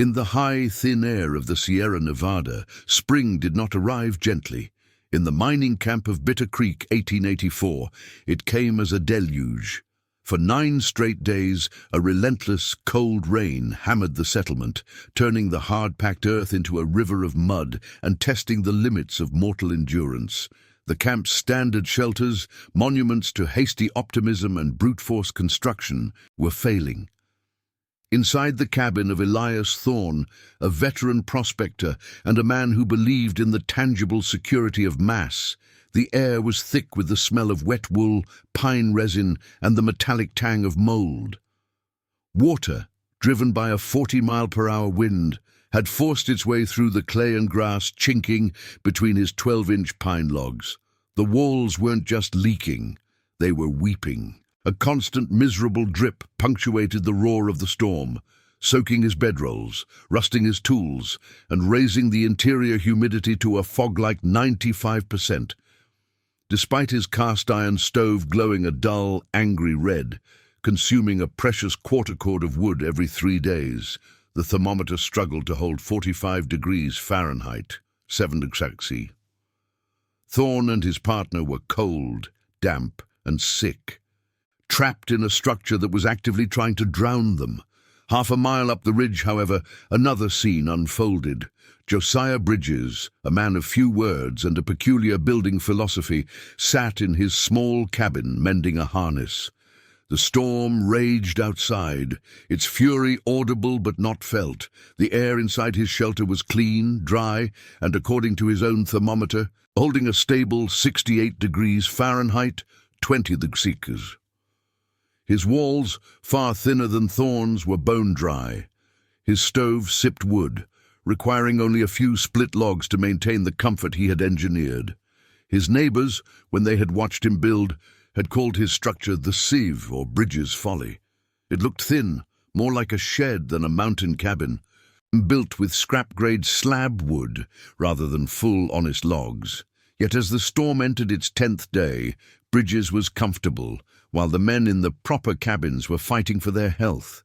In the high, thin air of the Sierra Nevada, spring did not arrive gently. In the mining camp of Bitter Creek, 1884, it came as a deluge. For 9 straight days, a relentless, cold rain hammered the settlement, turning the hard-packed earth into a river of mud and testing the limits of mortal endurance. The camp's standard shelters, monuments to hasty optimism and brute-force construction, were failing. Inside the cabin of Elias Thorne, a veteran prospector and a man who believed in the tangible security of mass, the air was thick with the smell of wet wool, pine resin, and the metallic tang of mold. Water, driven by a 40-mile-per-hour wind, had forced its way through the clay and grass chinking between his 12-inch pine logs. The walls weren't just leaking, they were weeping. A constant, miserable drip punctuated the roar of the storm, soaking his bedrolls, rusting his tools, and raising the interior humidity to a fog-like 95%. Despite his cast-iron stove glowing a dull, angry red, consuming a precious quarter cord of wood every 3 days, the thermometer struggled to hold 45 degrees Fahrenheit, 7 degrees Celsius. Thorne and his partner were cold, damp, and sick, trapped in a structure that was actively trying to drown them. Half a mile up the ridge, however, another scene unfolded. Josiah Bridges, a man of few words and a peculiar building philosophy, sat in his small cabin mending a harness. The storm raged outside, its fury audible but not felt. The air inside his shelter was clean, dry, and according to his own thermometer, holding a stable 68 degrees Fahrenheit, 20 degrees Celsius. His walls, far thinner than Thorne's, were bone-dry. His stove sipped wood, requiring only a few split logs to maintain the comfort he had engineered. His neighbors, when they had watched him build, had called his structure the Sieve, or Bridges' Folly. It looked thin, more like a shed than a mountain cabin, built with scrap-grade slab wood rather than full, honest logs. Yet as the storm entered its 10th day, Bridges was comfortable, while the men in the proper cabins were fighting for their health.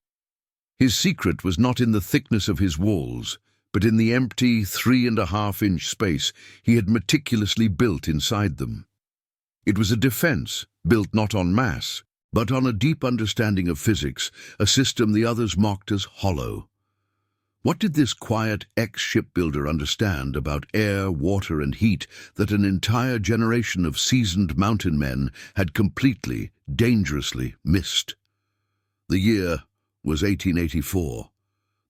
His secret was not in the thickness of his walls, but in the empty 3.5-inch space he had meticulously built inside them. It was a defense, built not on mass, but on a deep understanding of physics, a system the others mocked as hollow. What did this quiet ex-shipbuilder understand about air, water, and heat that an entire generation of seasoned mountain men had completely, dangerously missed? The year was 1884.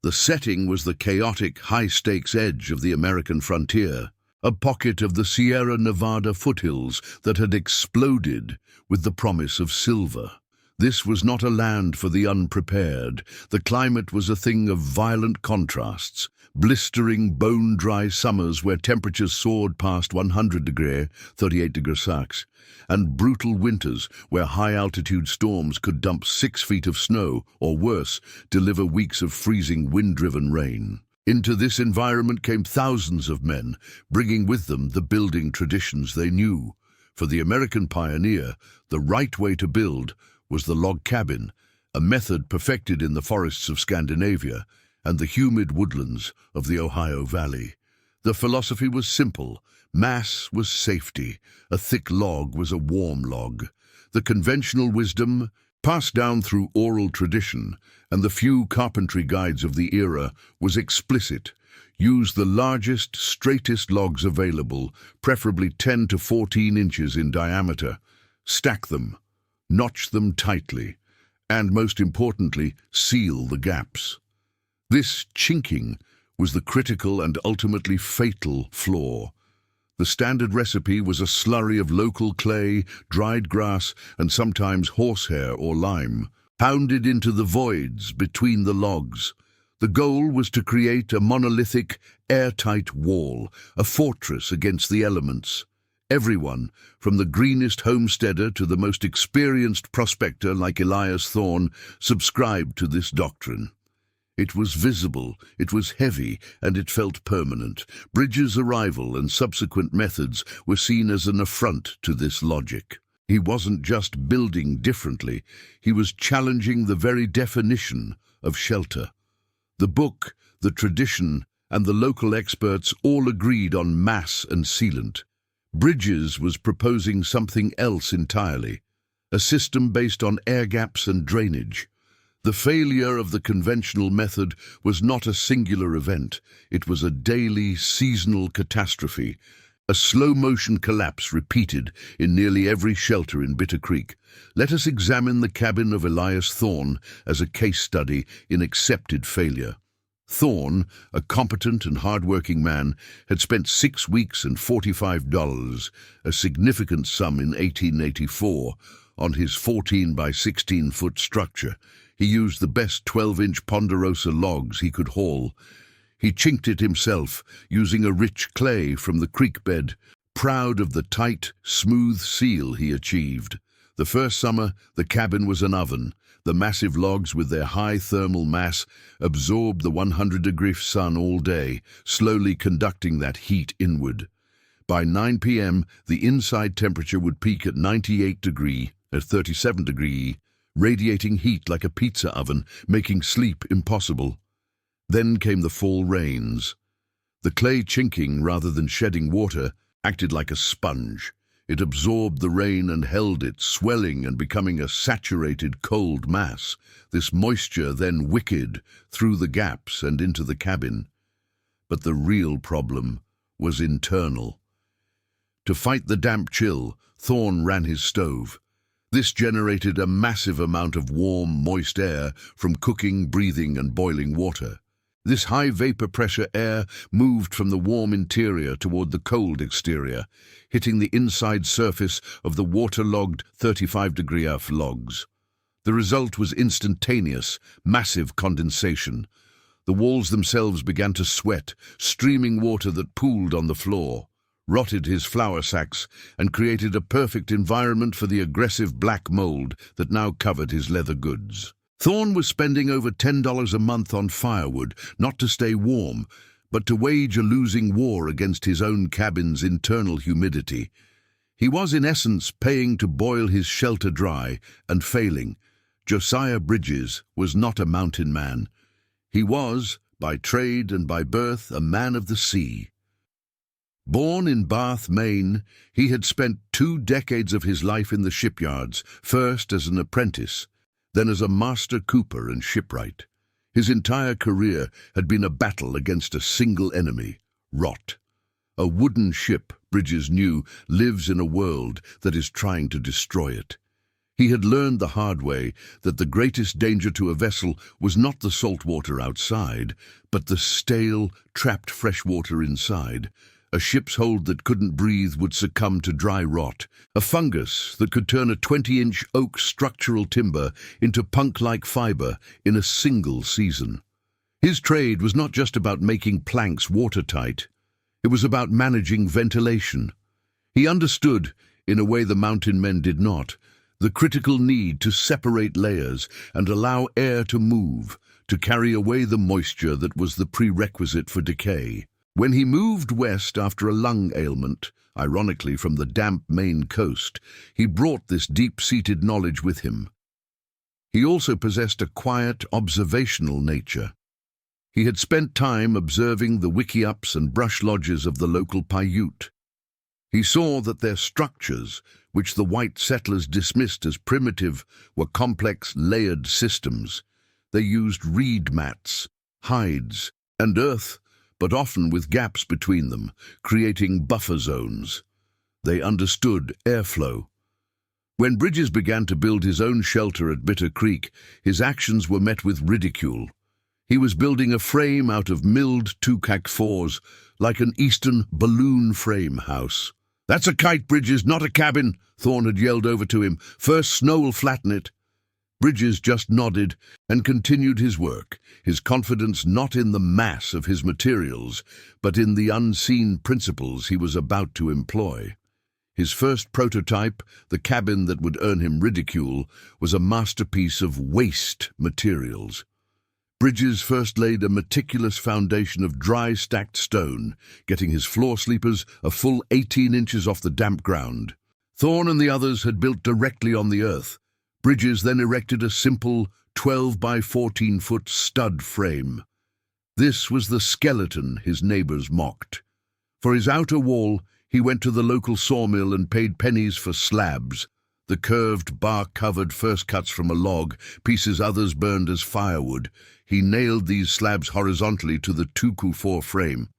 The setting was the chaotic, high-stakes edge of the American frontier, a pocket of the Sierra Nevada foothills that had exploded with the promise of silver. This was not a land for the unprepared. The climate was a thing of violent contrasts, blistering, bone-dry summers where temperatures soared past 100 degrees, 38 degrees Celsius, and brutal winters where high-altitude storms could dump 6 feet of snow, or worse, deliver weeks of freezing, wind-driven rain. Into this environment came thousands of men, bringing with them the building traditions they knew. For the American pioneer, the right way to build was the log cabin, a method perfected in the forests of Scandinavia and the humid woodlands of the Ohio Valley. The philosophy was simple. Mass was safety. A thick log was a warm log. The conventional wisdom, passed down through oral tradition and the few carpentry guides of the era, was explicit. Use the largest, straightest logs available, preferably 10 to 14 inches in diameter. Stack them, notch them tightly, and most importantly, seal the gaps. This chinking was the critical and ultimately fatal flaw. The standard recipe was a slurry of local clay, dried grass, and sometimes horsehair or lime, pounded into the voids between the logs. The goal was to create a monolithic, airtight wall, a fortress against the elements. Everyone, from the greenest homesteader to the most experienced prospector like Elias Thorne, subscribed to this doctrine. It was visible, it was heavy, and it felt permanent. Bridges' arrival and subsequent methods were seen as an affront to this logic. He wasn't just building differently, he was challenging the very definition of shelter. The book, the tradition, and the local experts all agreed on mass and sealant. Bridges was proposing something else entirely, a system based on air gaps and drainage. The failure of the conventional method was not a singular event, it was a daily, seasonal catastrophe, a slow-motion collapse repeated in nearly every shelter in Bitter Creek. Let us examine the cabin of Elias Thorne as a case study in accepted failure. Thorne, a competent and hard-working man, had spent 6 weeks and $45, a significant sum in 1884, on his 14 by 16-foot structure. He used the best 12-inch ponderosa logs he could haul. He chinked it himself, using a rich clay from the creek bed, proud of the tight, smooth seal he achieved. The first summer, the cabin was an oven. The massive logs, with their high thermal mass, absorbed the 100-degree sun all day, slowly conducting that heat inward. By 9 p.m., the inside temperature would peak at 98 degrees, at 37 degrees, radiating heat like a pizza oven, making sleep impossible. Then came the fall rains. The clay, chinking rather than shedding water, acted like a sponge. It absorbed the rain and held it, swelling and becoming a saturated, cold mass. This moisture then wicked through the gaps and into the cabin. But the real problem was internal. To fight the damp chill, Thorne ran his stove. This generated a massive amount of warm, moist air from cooking, breathing, and boiling water. This high vapor pressure air moved from the warm interior toward the cold exterior, hitting the inside surface of the waterlogged 35-degree earth logs. The result was instantaneous, massive condensation. The walls themselves began to sweat, streaming water that pooled on the floor, rotted his flour sacks, and created a perfect environment for the aggressive black mold that now covered his leather goods. Thorne was spending over $10 a month on firewood, not to stay warm, but to wage a losing war against his own cabin's internal humidity. He was, in essence, paying to boil his shelter dry and failing. Josiah Bridges was not a mountain man. He was, by trade and by birth, a man of the sea. Born in Bath, Maine, he had spent 2 decades of his life in the shipyards, first as an apprentice, then as a master cooper and shipwright. His entire career had been a battle against a single enemy, rot. A wooden ship, Bridges knew, lives in a world that is trying to destroy it. He had learned the hard way that the greatest danger to a vessel was not the salt water outside, but the stale, trapped fresh water inside. A ship's hold that couldn't breathe would succumb to dry rot, a fungus that could turn a 20-inch oak structural timber into punk-like fiber in a single season. His trade was not just about making planks watertight. It was about managing ventilation. He understood, in a way the mountain men did not, the critical need to separate layers and allow air to move, to carry away the moisture that was the prerequisite for decay. When he moved west after a lung ailment, ironically from the damp Maine coast, he brought this deep-seated knowledge with him. He also possessed a quiet, observational nature. He had spent time observing the wickiups and brush lodges of the local Paiute. He saw that their structures, which the white settlers dismissed as primitive, were complex, layered systems. They used reed mats, hides, and earth, but often with gaps between them, creating buffer zones. They understood airflow. When Bridges began to build his own shelter at Bitter Creek, his actions were met with ridicule. He was building a frame out of milled 2x4s, like an Eastern balloon frame house. "That's a kite, Bridges, not a cabin," Thorne had yelled over to him. "First snow will flatten it." Bridges just nodded and continued his work, his confidence not in the mass of his materials, but in the unseen principles he was about to employ. His first prototype, the cabin that would earn him ridicule, was a masterpiece of waste materials. Bridges first laid a meticulous foundation of dry stacked stone, getting his floor sleepers a full 18 inches off the damp ground. Thorne and the others had built directly on the earth. Bridges then erected a simple 12 by 14-foot stud frame. This was the skeleton his neighbors mocked. For his outer wall, he went to the local sawmill and paid pennies for slabs, the curved, bark-covered first cuts from a log, pieces others burned as firewood. He nailed these slabs horizontally to the 2x4 frame,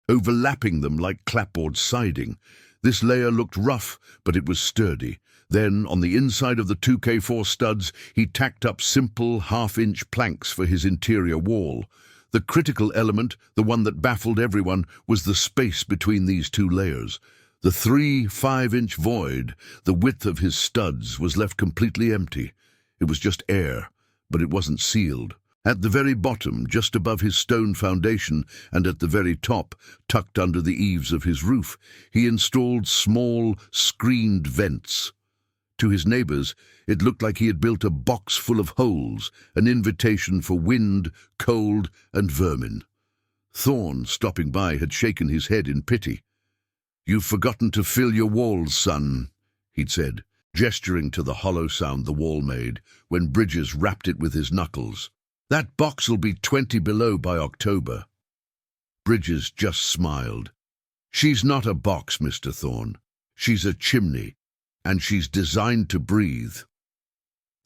overlapping them like clapboard siding. This layer looked rough, but it was sturdy. Then, on the inside of the 2K4 studs, he tacked up simple half-inch planks for his interior wall. The critical element, the one that baffled everyone, was the space between these two layers. The 3-5-inch void, the width of his studs, was left completely empty. It was just air, but it wasn't sealed. At the very bottom, just above his stone foundation, and at the very top, tucked under the eaves of his roof, he installed small, screened vents. To his neighbors, it looked like he had built a box full of holes, an invitation for wind, cold, and vermin. Thorne, stopping by, had shaken his head in pity. "You've forgotten to fill your walls, son," he'd said, gesturing to the hollow sound the wall made, when Bridges rapped it with his knuckles. "That box'll be 20 below by October." Bridges just smiled. "She's not a box, Mr. Thorne. She's a chimney, and she's designed to breathe."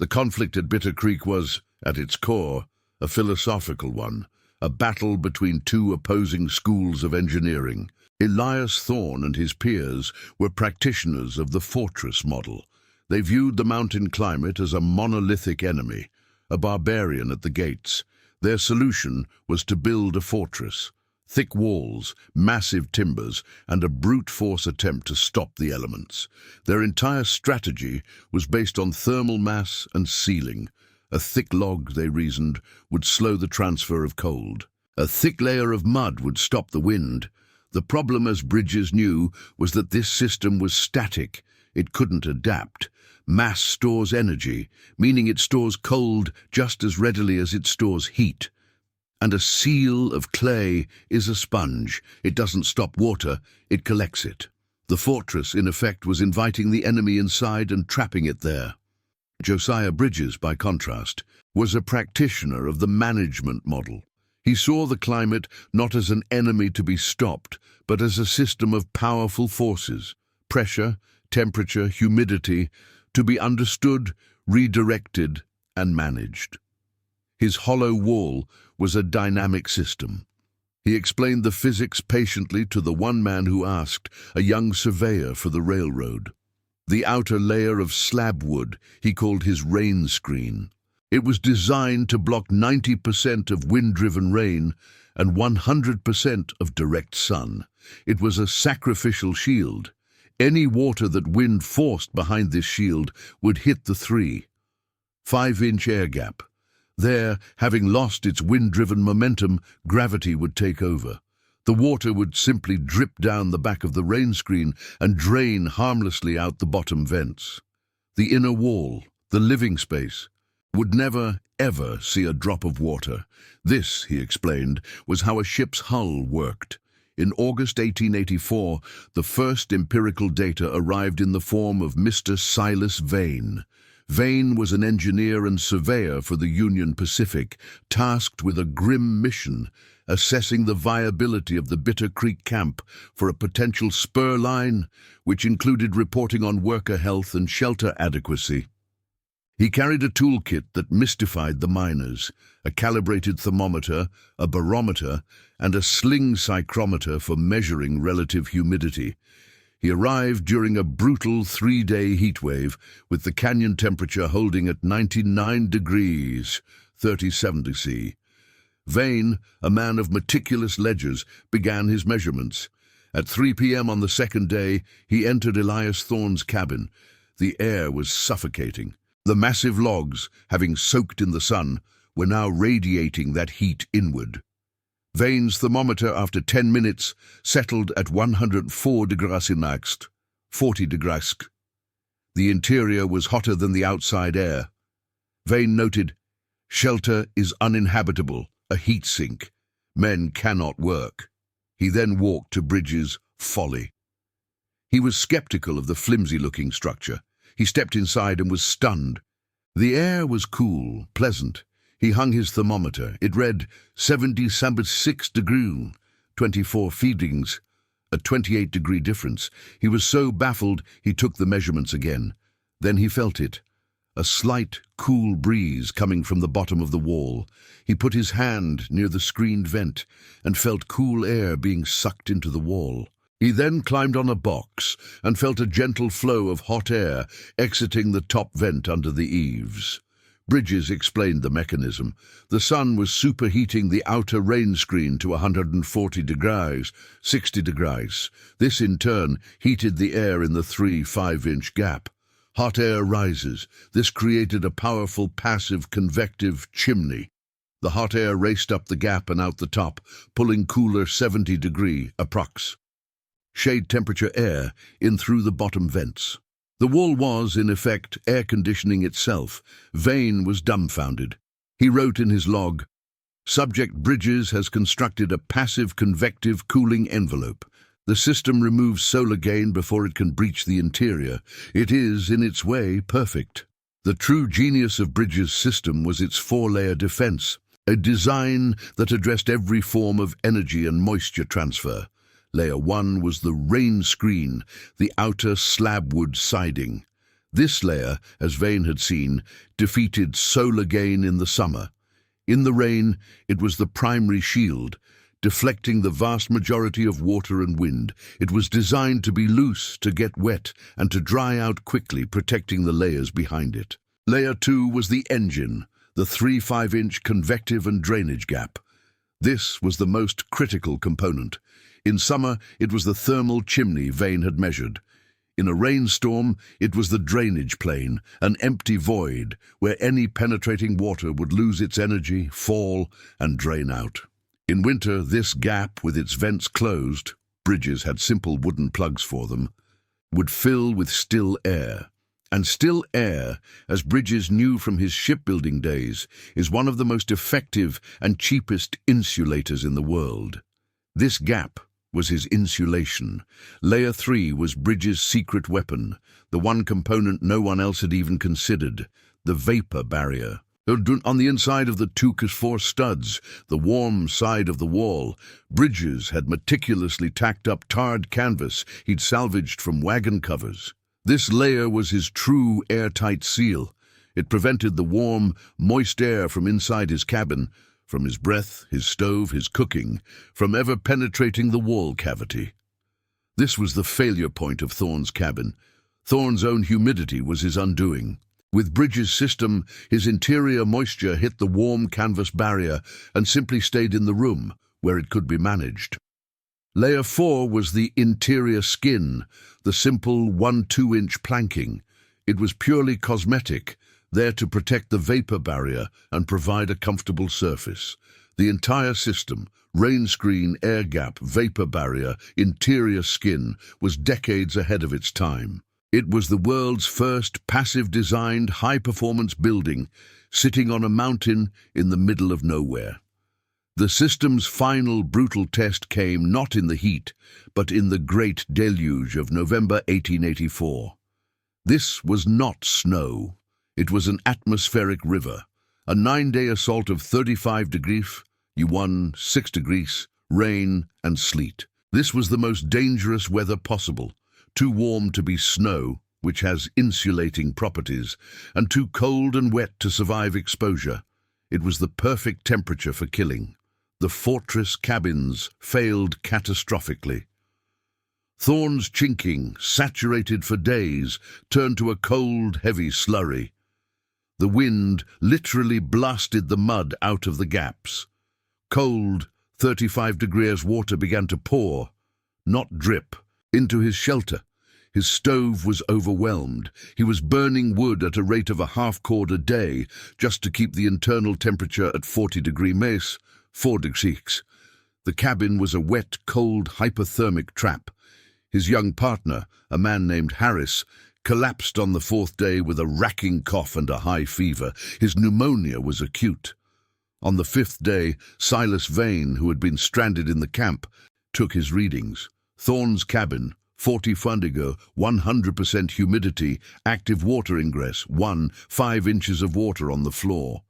The conflict at Bitter Creek was, at its core, a philosophical one, a battle between two opposing schools of engineering. Elias Thorne and his peers were practitioners of the fortress model. They viewed the mountain climate as a monolithic enemy, a barbarian at the gates. Their solution was to build a fortress, thick walls, massive timbers, and a brute force attempt to stop the elements. Their entire strategy was based on thermal mass and sealing. A thick log, they reasoned, would slow the transfer of cold. A thick layer of mud would stop the wind. The problem, as Bridges knew, was that this system was static. It couldn't adapt. Mass stores energy, meaning it stores cold just as readily as it stores heat. And a seal of clay is a sponge. It doesn't stop water, it collects it. The fortress, in effect, was inviting the enemy inside and trapping it there. Josiah Bridges, by contrast, was a practitioner of the management model. He saw the climate not as an enemy to be stopped, but as a system of powerful forces, pressure, temperature, humidity, to be understood, redirected, and managed. His hollow wall was a dynamic system. He explained the physics patiently to the one man who asked, a young surveyor for the railroad. The outer layer of slab wood he called his rain screen. It was designed to block 90% of wind-driven rain and 100% of direct sun. It was a sacrificial shield. Any water that wind forced behind this shield would hit the 3-5-inch air gap. There, having lost its wind-driven momentum, gravity would take over. The water would simply drip down the back of the rain screen and drain harmlessly out the bottom vents. The inner wall, the living space, would never, ever see a drop of water. This, he explained, was how a ship's hull worked. In August 1884, the first empirical data arrived in the form of Mr. Silas Vane. Vane was an engineer and surveyor for the Union Pacific, tasked with a grim mission, assessing the viability of the Bitter Creek camp for a potential spur line, which included reporting on worker health and shelter adequacy. He carried a toolkit that mystified the miners, a calibrated thermometer, a barometer, and a sling psychrometer for measuring relative humidity. He arrived during a brutal 3-day heatwave, with the canyon temperature holding at 99 degrees, 3070 C. Vane, a man of meticulous ledgers, began his measurements. At 3 p.m. on the second day, he entered Elias Thorne's cabin. The air was suffocating. The massive logs, having soaked in the sun, were now radiating that heat inward. Vane's thermometer, after 10 minutes, settled at 104 degrees next, 40 degrees. The interior was hotter than the outside air. Vane noted, "Shelter is uninhabitable, a heat sink. Men cannot work." He then walked to Bridges' folly. He was skeptical of the flimsy-looking structure. He stepped inside and was stunned. The air was cool, pleasant. He hung his thermometer. It read 76 degrees, 24 feedings, a 28-degree difference. He was so baffled he took the measurements again. Then he felt it. A slight, cool breeze coming from the bottom of the wall. He put his hand near the screened vent and felt cool air being sucked into the wall. He then climbed on a box and felt a gentle flow of hot air exiting the top vent under the eaves. Bridges explained the mechanism. The sun was superheating the outer rain screen to 140 degrees, 60 degrees. This, in turn, heated the air in the 3-5-inch gap. Hot air rises. This created a powerful passive convective chimney. The hot air raced up the gap and out the top, pulling cooler 70-degree, approx. Shade temperature air in through the bottom vents. The wall was, in effect, air conditioning itself. Vane was dumbfounded. He wrote in his log, "Subject Bridges has constructed a passive convective cooling envelope. The system removes solar gain before it can breach the interior. It is, in its way, perfect." The true genius of Bridges' system was its 4-layer defense, a design that addressed every form of energy and moisture transfer. Layer 1 was the rain screen, the outer slabwood siding. This layer, as Vane had seen, defeated solar gain in the summer. In the rain, it was the primary shield, deflecting the vast majority of water and wind. It was designed to be loose, to get wet, and to dry out quickly, protecting the layers behind it. Layer 2 was the engine, the 3-5-inch convective and drainage gap. This was the most critical component. In summer, it was the thermal chimney Vane had measured. In a rainstorm, it was the drainage plane, an empty void where any penetrating water would lose its energy, fall, and drain out. In winter, this gap, with its vents closed, Bridges had simple wooden plugs for them, would fill with still air. And still air, as Bridges knew from his shipbuilding days, is one of the most effective and cheapest insulators in the world. This gap was his insulation. Layer 3 was Bridges' secret weapon, the one component no one else had even considered, the vapor barrier. On the inside of the 2x4 studs, the warm side of the wall, Bridges had meticulously tacked up tarred canvas he'd salvaged from wagon covers. This layer was his true airtight seal. It prevented the warm, moist air from inside his cabin, from his breath, his stove, his cooking, from ever penetrating the wall cavity. This was the failure point of Thorne's cabin. Thorne's own humidity was his undoing. With Bridges' system, his interior moisture hit the warm canvas barrier and simply stayed in the room, where it could be managed. Layer 4 was the interior skin, the simple 1-2-inch planking. It was purely cosmetic, there to protect the vapor barrier and provide a comfortable surface. The entire system, rain screen, air gap, vapor barrier, interior skin, was decades ahead of its time. It was the world's first passive-designed, high-performance building, sitting on a mountain in the middle of nowhere. The system's final brutal test came not in the heat, but in the great deluge of November 1884. This was not snow. It was an atmospheric river, a 9-day assault of 35 degrees, 6 degrees, rain and sleet. This was the most dangerous weather possible. Too warm to be snow, which has insulating properties, and too cold and wet to survive exposure. It was the perfect temperature for killing. The fortress cabins failed catastrophically. Thorne's chinking, saturated for days, turned to a cold, heavy slurry. The wind literally blasted the mud out of the gaps. Cold, 35 degrees water began to pour, not drip, into his shelter. His stove was overwhelmed. He was burning wood at a rate of a half-cord a day just to keep the internal temperature at 40-degree mace, 4 degrees. The cabin was a wet, cold, hypothermic trap. His young partner, a man named Harris, collapsed on the 4th day with a racking cough and a high fever. His pneumonia was acute. On the 5th day, Silas Vane, who had been stranded in the camp, took his readings. Thorne's cabin, 40 Fundigo, 100% humidity, active water ingress, 5 inches of water on the floor.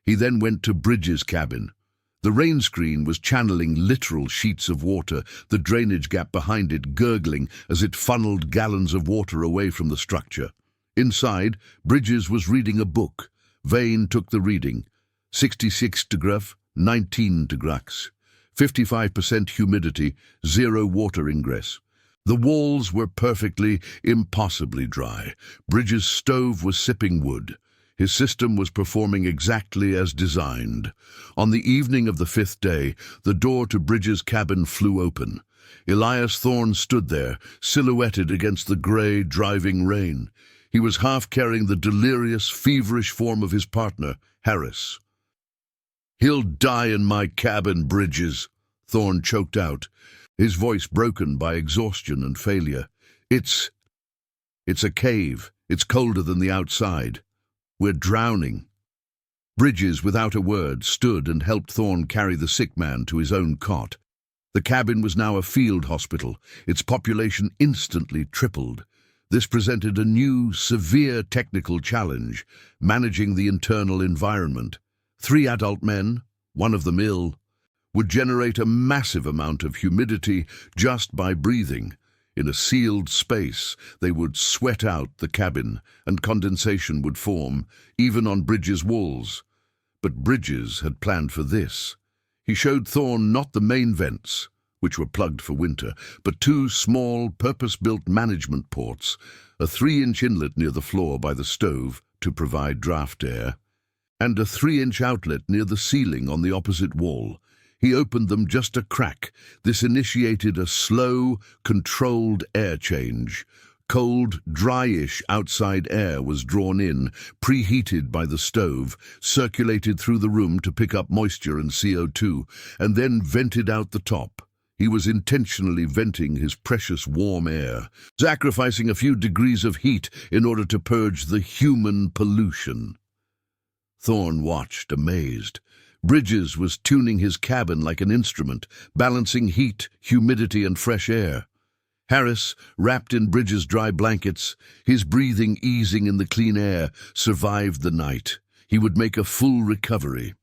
He then went to Bridges' cabin. The rain screen was channeling literal sheets of water, the drainage gap behind it gurgling as it funneled gallons of water away from the structure. Inside, Bridges was reading a book. Vane took the reading. 66 degrees, 19 degrees. 55% humidity, 0 water ingress. The walls were perfectly, impossibly dry. Bridges' stove was sipping wood. His system was performing exactly as designed. On the evening of the 5th day, the door to Bridges' cabin flew open. Elias Thorne stood there, silhouetted against the grey, driving rain. He was half carrying the delirious, feverish form of his partner, Harris. "He'll die in my cabin, Bridges," Thorne choked out, his voice broken by exhaustion and failure. It's a cave. It's colder than the outside. We're drowning." Bridges, without a word, stood and helped Thorne carry the sick man to his own cot. The cabin was now a field hospital. Its population instantly tripled. This presented a new, severe technical challenge, managing the internal environment. 3 adult men, one of them ill, would generate a massive amount of humidity just by breathing. In a sealed space, they would sweat out the cabin, and condensation would form, even on Bridges' walls. But Bridges had planned for this. He showed Thorne not the main vents, which were plugged for winter, but 2 small, purpose-built management ports, a 3-inch inlet near the floor by the stove to provide draft air, and a 3-inch outlet near the ceiling on the opposite wall. He opened them just a crack. This initiated a slow, controlled air change. Cold, dryish outside air was drawn in, preheated by the stove, circulated through the room to pick up moisture and CO2, and then vented out the top. He was intentionally venting his precious warm air, sacrificing a few degrees of heat in order to purge the human pollution. Thorne watched, amazed. Bridges was tuning his cabin like an instrument, balancing heat, humidity, and fresh air. Harris, wrapped in Bridges' dry blankets, his breathing easing in the clean air, survived the night. He would make a full recovery.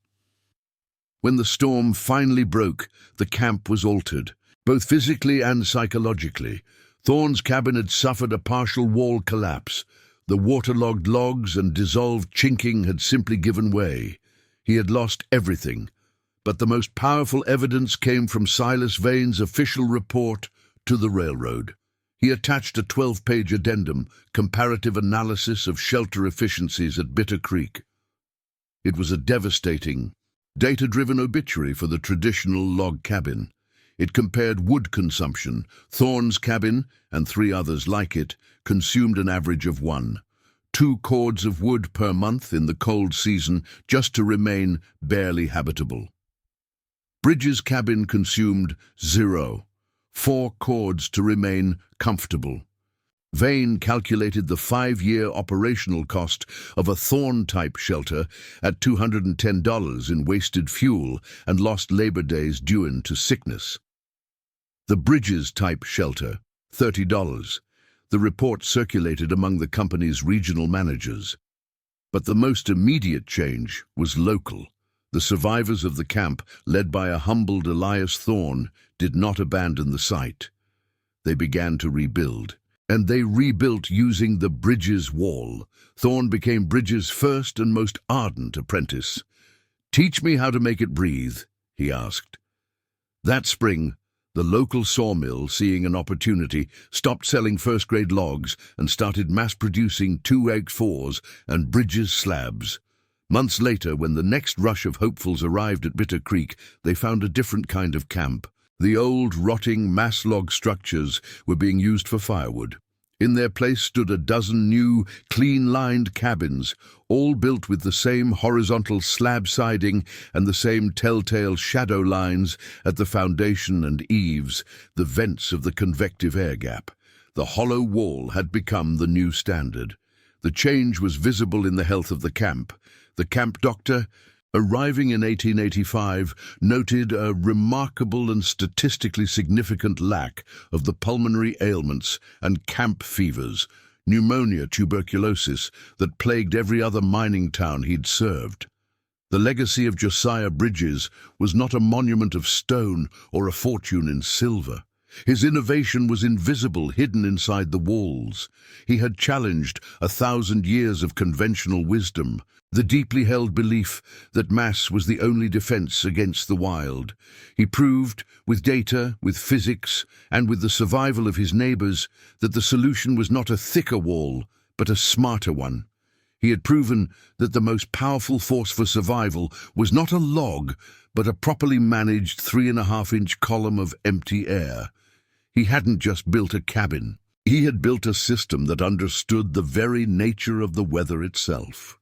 When the storm finally broke, the camp was altered, both physically and psychologically. Thorne's cabin had suffered a partial wall collapse. The waterlogged logs and dissolved chinking had simply given way. He had lost everything, but the most powerful evidence came from Silas Vane's official report to the railroad. He attached a 12-page addendum, comparative analysis of shelter efficiencies at Bitter Creek. It was a devastating, data-driven obituary for the traditional log cabin. It compared wood consumption. Thorne's cabin, and 3 others like it, consumed an average of 2 cords of wood per month in the cold season just to remain barely habitable. Bridges' cabin consumed 0, 4 cords to remain comfortable. Vane calculated the 5-year operational cost of a Thorne-type shelter at $210 in wasted fuel and lost labor days due to sickness. The Bridges-type shelter, $30. The report circulated among the company's regional managers. But the most immediate change was local. The survivors of the camp, led by a humbled Elias Thorne, did not abandon the site. They began to rebuild, and they rebuilt using the Bridges wall. Thorne became Bridges' first and most ardent apprentice. "Teach me how to make it breathe," he asked. That spring, the local sawmill, seeing an opportunity, stopped selling first-grade logs and started mass-producing 2x4s and Bridges slabs. Months later, when the next rush of hopefuls arrived at Bitter Creek, they found a different kind of camp. The old, rotting mass log structures were being used for firewood. In their place stood a dozen new, clean-lined cabins, all built with the same horizontal slab siding and the same telltale shadow lines at the foundation and eaves, the vents of the convective air gap. The hollow wall had become the new standard. The change was visible in the health of the camp. The camp doctor, arriving in 1885, noted a remarkable and statistically significant lack of the pulmonary ailments and camp fevers, pneumonia, tuberculosis, that plagued every other mining town he'd served. The legacy of Josiah Bridges was not a monument of stone or a fortune in silver. His innovation was invisible, hidden inside the walls. He had challenged 1,000 years of conventional wisdom, the deeply held belief that mass was the only defense against the wild. He proved, with data, with physics, and with the survival of his neighbors, that the solution was not a thicker wall, but a smarter one. He had proven that the most powerful force for survival was not a log, but a properly managed 3.5-inch column of empty air. He hadn't just built a cabin. He had built a system that understood the very nature of the weather itself.